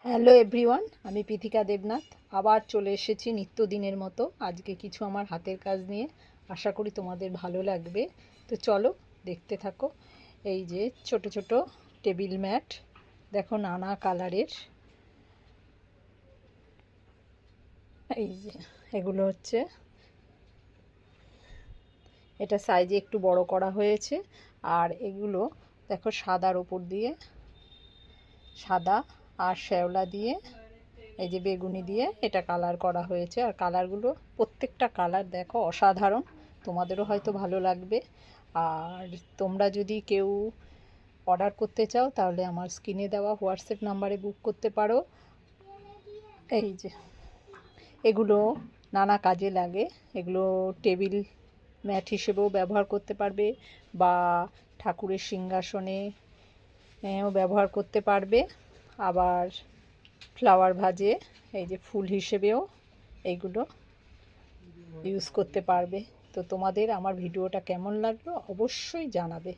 Hello everyone, আমি পৃথিকা দেবনাথ আবার চলে এসেছি নিত্যদিনের মতো। আজকে কিছু আমার হাতের কাজ নিয়ে, আশা করি তোমাদের ভালো লাগবে। তো চলো দেখতে থাকো। এই যে ছোট ছোট টেবিল ম্যাট, দেখো নানা কালারের। এই যে এগুলো হচ্ছে, এটা সাইজে একটু বড় করা হয়েছে। আর এগুলো দেখো সাদার ওপর দিয়ে, সাদা আর শ্যাওলা দিয়ে, এই যে বেগুনি দিয়ে এটা কালার করা হয়েছে। আর কালারগুলো, প্রত্যেকটা কালার দেখো অসাধারণ, তোমাদেরও হয়তো ভালো লাগবে। আর তোমরা যদি কেউ অর্ডার করতে চাও তাহলে আমার স্ক্রিনে দেওয়া হোয়াটসঅ্যাপ নাম্বারে বুক করতে পারো। এই যে এগুলো নানা কাজে লাগে। এগুলো টেবিল ম্যাট হিসেবেও ব্যবহার করতে পারবে, বা ঠাকুরের সিংহাসনে ব্যবহার করতে পারবে। আবার ফ্লাওয়ার ভাজে, এই যে ফুল হিসেবেও এইগুলো ইউজ করতে পারবে। তো তোমাদের আমার ভিডিওটা কেমন লাগলো অবশ্যই জানাবে।